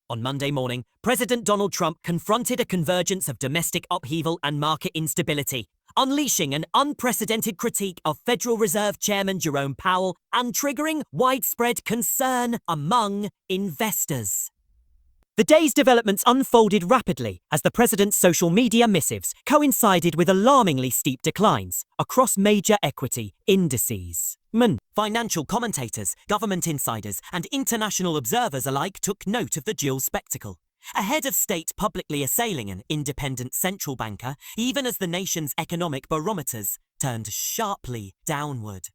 On Monday morning, President Donald Trump confronted a convergence of domestic upheaval and market instability, unleashing an unprecedented critique of Federal Reserve Chairman Jerome Powell and triggering widespread concern among investors. The day's developments unfolded rapidly as the president's social media missives coincided with alarmingly steep declines across major equity indices. Financial commentators, government insiders, and international observers alike took note of the dual spectacle. A head of state publicly assailing an independent central banker, even as the nation's economic barometers turned sharply downward.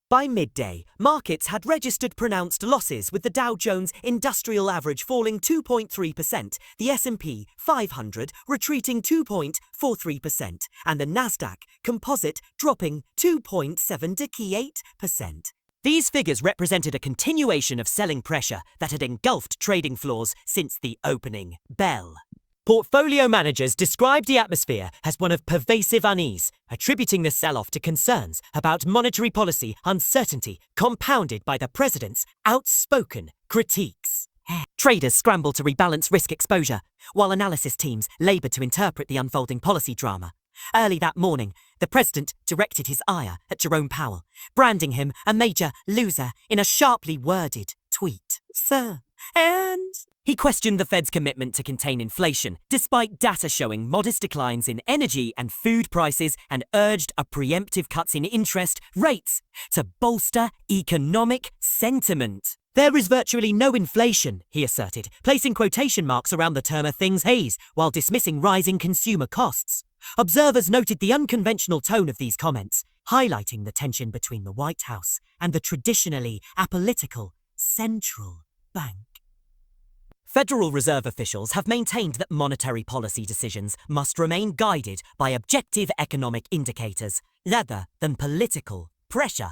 By midday, markets had registered pronounced losses, with the Dow Jones Industrial Average falling 2.3%, the S&P 500 retreating 2.43%, and the Nasdaq Composite dropping 2.78%. These figures represented a continuation of selling pressure that had engulfed trading floors since the opening bell. Portfolio managers described the atmosphere as one of pervasive unease, attributing the sell-off to concerns about monetary policy uncertainty compounded by the president's outspoken critiques. Traders scrambled to rebalance risk exposure, while analysis teams labored to interpret the unfolding policy drama. Early that morning, the president directed his ire at Jerome Powell, branding him a major loser in a sharply worded tweet. "Sir, and..." He questioned the Fed's commitment to contain inflation, despite data showing modest declines in energy and food prices, and urged a preemptive cuts in interest rates to bolster economic sentiment. "There is virtually no inflation," he asserted, placing quotation marks around the term "a thing's haze" while dismissing rising consumer costs. Observers noted the unconventional tone of these comments, highlighting the tension between the White House and the traditionally apolitical central bank. Federal Reserve officials have maintained that monetary policy decisions must remain guided by objective economic indicators rather than political pressure.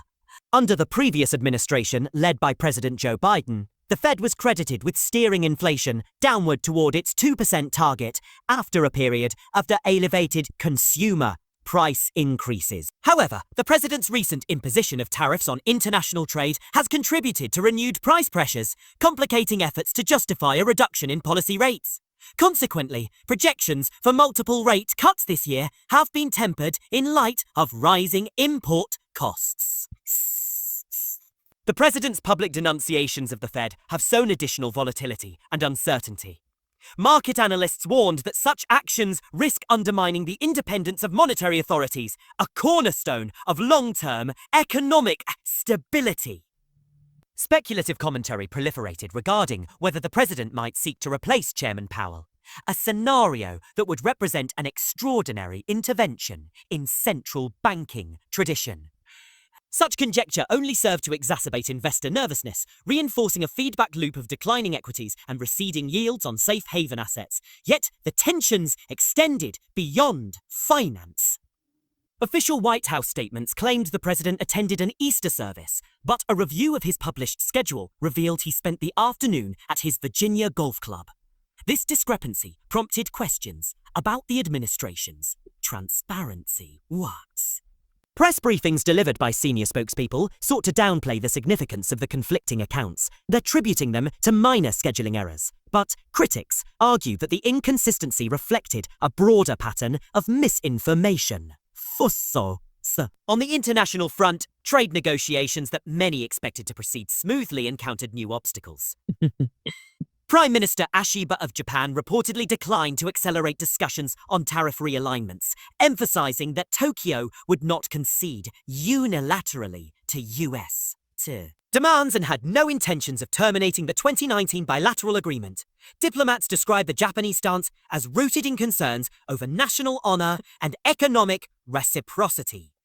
Under the previous administration, led by President Joe Biden, the Fed was credited with steering inflation downward toward its 2% target after a period of elevated consumer price increases. However, the president's recent imposition of tariffs on international trade has contributed to renewed price pressures, complicating efforts to justify a reduction in policy rates. Consequently, projections for multiple rate cuts this year have been tempered in light of rising import costs. The president's public denunciations of the Fed have sown additional volatility and uncertainty. Market analysts warned that such actions risk undermining the independence of monetary authorities, a cornerstone of long-term economic stability. Speculative commentary proliferated regarding whether the president might seek to replace Chairman Powell, a scenario that would represent an extraordinary intervention in central banking tradition. Such conjecture only served to exacerbate investor nervousness, reinforcing a feedback loop of declining equities and receding yields on safe haven assets. Yet the tensions extended beyond finance. Official White House statements claimed the president attended an Easter service, but a review of his published schedule revealed he spent the afternoon at his Virginia golf club. This discrepancy prompted questions about the administration's transparency. Press briefings delivered by senior spokespeople sought to downplay the significance of the conflicting accounts, attributing them to minor scheduling errors. But critics argue that the inconsistency reflected a broader pattern of misinformation. On the international front, trade negotiations that many expected to proceed smoothly encountered new obstacles. Prime Minister Ashiba of Japan reportedly declined to accelerate discussions on tariff realignments, emphasizing that Tokyo would not concede unilaterally to US demands and had no intentions of terminating the 2019 bilateral agreement. Diplomats described the Japanese stance as rooted in concerns over national honor and economic reciprocity.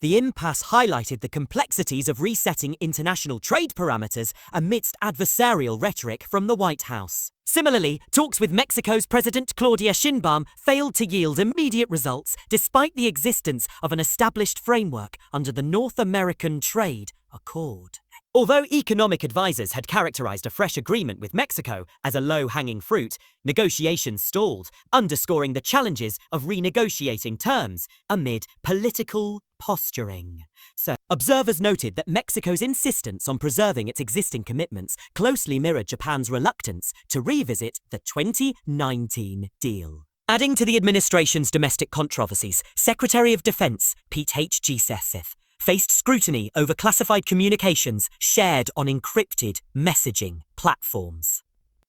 The impasse highlighted the complexities of resetting international trade parameters amidst adversarial rhetoric from the White House. Similarly, talks with Mexico's President Claudia Sheinbaum failed to yield immediate results despite the existence of an established framework under the North American Trade Accord. Although economic advisers had characterized a fresh agreement with Mexico as a low-hanging fruit, negotiations stalled, underscoring the challenges of renegotiating terms amid political posturing. So, observers noted that Mexico's insistence on preserving its existing commitments closely mirrored Japan's reluctance to revisit the 2019 deal. Adding to the administration's domestic controversies, Secretary of Defense Pete Hegseth faced scrutiny over classified communications shared on encrypted messaging platforms.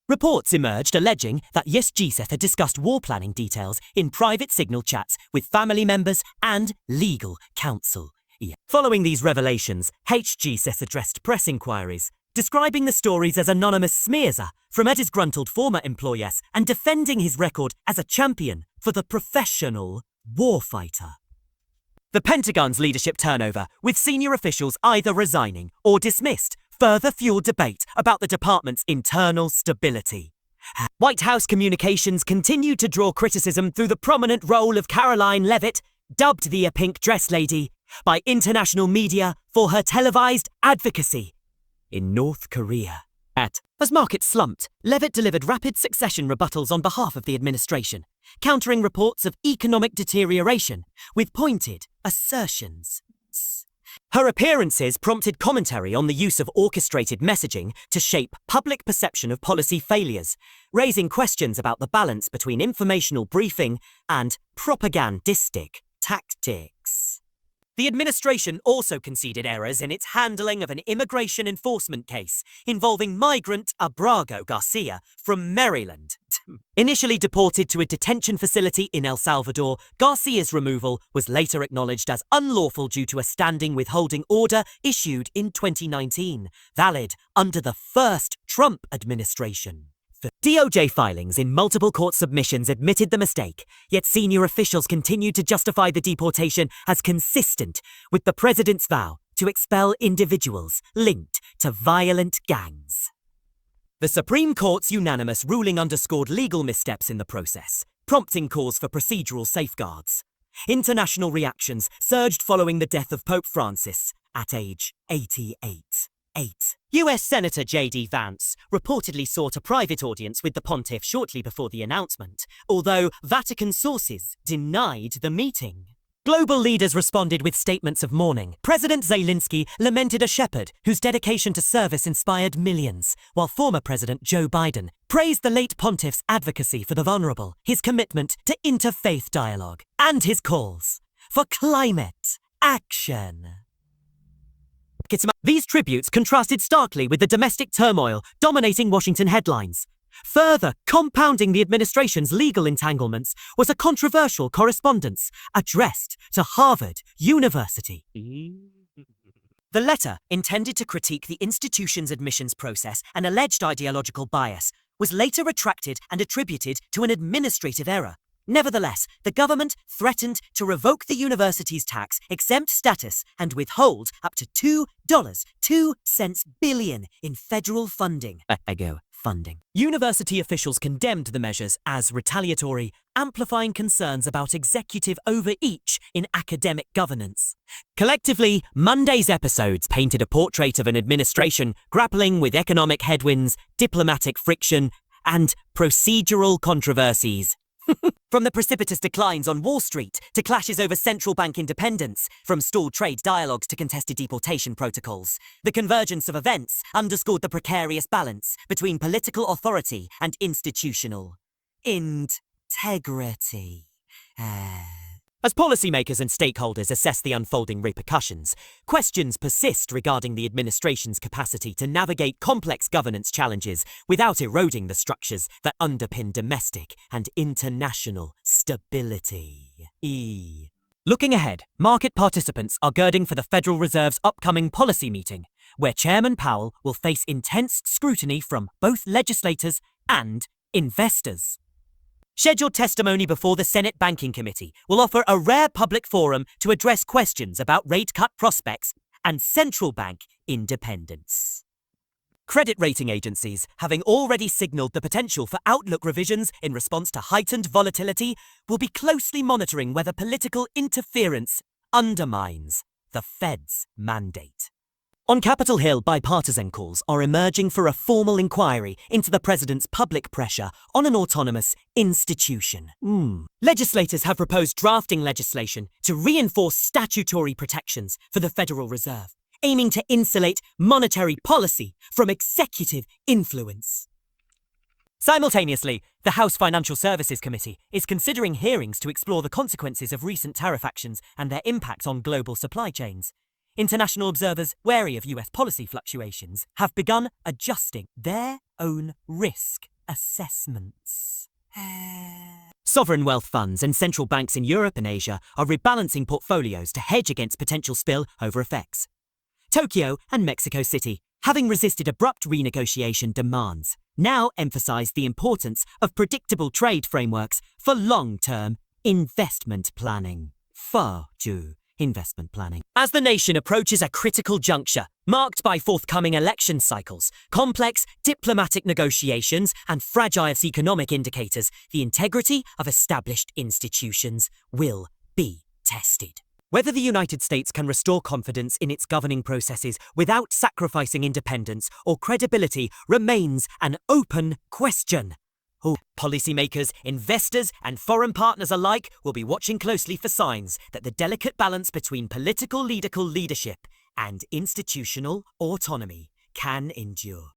Reports emerged alleging that Hegseth had discussed war planning details in private signal chats with family members and legal counsel. Following these revelations, Hegseth addressed press inquiries, describing the stories as anonymous smears from a disgruntled former employer and defending his record as a champion for the professional warfighter. The Pentagon's leadership turnover, with senior officials either resigning or dismissed, further fueled debate about the department's internal stability. White House communications continued to draw criticism through the prominent role of Caroline Leavitt, dubbed the Pink Dress Lady, by international media for her televised advocacy in North Korea. As markets slumped, Leavitt delivered rapid succession rebuttals on behalf of the administration, countering reports of economic deterioration with pointed assertions. Her appearances prompted commentary on the use of orchestrated messaging to shape public perception of policy failures, raising questions about the balance between informational briefing and propagandistic tactics. The administration also conceded errors in its handling of an immigration enforcement case involving migrant Abrago Garcia from Maryland. Initially deported to a detention facility in El Salvador, Garcia's removal was later acknowledged as unlawful due to a standing withholding order issued in 2019, valid under the first Trump administration. DOJ filings in multiple court submissions admitted the mistake, yet senior officials continued to justify the deportation as consistent with the president's vow to expel individuals linked to violent gangs. The Supreme Court's unanimous ruling underscored legal missteps in the process, prompting calls for procedural safeguards. International reactions surged following the death of Pope Francis at age 88. US Senator J.D. Vance reportedly sought a private audience with the pontiff shortly before the announcement, although Vatican sources denied the meeting. Global leaders responded with statements of mourning. President Zelensky lamented a shepherd whose dedication to service inspired millions, while former President Joe Biden praised the late pontiff's advocacy for the vulnerable, his commitment to interfaith dialogue, and his calls for climate action. These tributes contrasted starkly with the domestic turmoil dominating Washington headlines. Further compounding the administration's legal entanglements was a controversial correspondence addressed to Harvard University. The letter, intended to critique the institution's admissions process and alleged ideological bias, was later retracted and attributed to an administrative error. Nevertheless, the government threatened to revoke the university's tax-exempt status and withhold up to $2.02 billion in federal funding. University officials condemned the measures as retaliatory, amplifying concerns about executive overreach in academic governance. Collectively, Monday's episodes painted a portrait of an administration grappling with economic headwinds, diplomatic friction, and procedural controversies. From the precipitous declines on Wall Street to clashes over central bank independence, from stalled trade dialogues to contested deportation protocols, the convergence of events underscored the precarious balance between political authority and institutional integrity. As policymakers and stakeholders assess the unfolding repercussions, questions persist regarding the administration's capacity to navigate complex governance challenges without eroding the structures that underpin domestic and international stability. Looking ahead, market participants are girding for the Federal Reserve's upcoming policy meeting, where Chairman Powell will face intense scrutiny from both legislators and investors. Scheduled testimony before the Senate Banking Committee will offer a rare public forum to address questions about rate cut prospects and central bank independence. Credit rating agencies, having already signaled the potential for outlook revisions in response to heightened volatility, will be closely monitoring whether political interference undermines the Fed's mandate. On Capitol Hill, bipartisan calls are emerging for a formal inquiry into the president's public pressure on an autonomous institution. Legislators have proposed drafting legislation to reinforce statutory protections for the Federal Reserve, aiming to insulate monetary policy from executive influence. Simultaneously, the House Financial Services Committee is considering hearings to explore the consequences of recent tariff actions and their impact on global supply chains. International observers, wary of US policy fluctuations, have begun adjusting their own risk assessments. Sovereign wealth funds and central banks in Europe and Asia are rebalancing portfolios to hedge against potential spillover effects. Tokyo and Mexico City, having resisted abrupt renegotiation demands, now emphasize the importance of predictable trade frameworks for long-term investment planning. Investment planning. As the nation approaches a critical juncture, marked by forthcoming election cycles, complex diplomatic negotiations, and fragile economic indicators, the integrity of established institutions will be tested. Whether the United States can restore confidence in its governing processes without sacrificing independence or credibility remains an open question. Policymakers, investors, and foreign partners alike will be watching closely for signs that the delicate balance between political leadership and institutional autonomy can endure.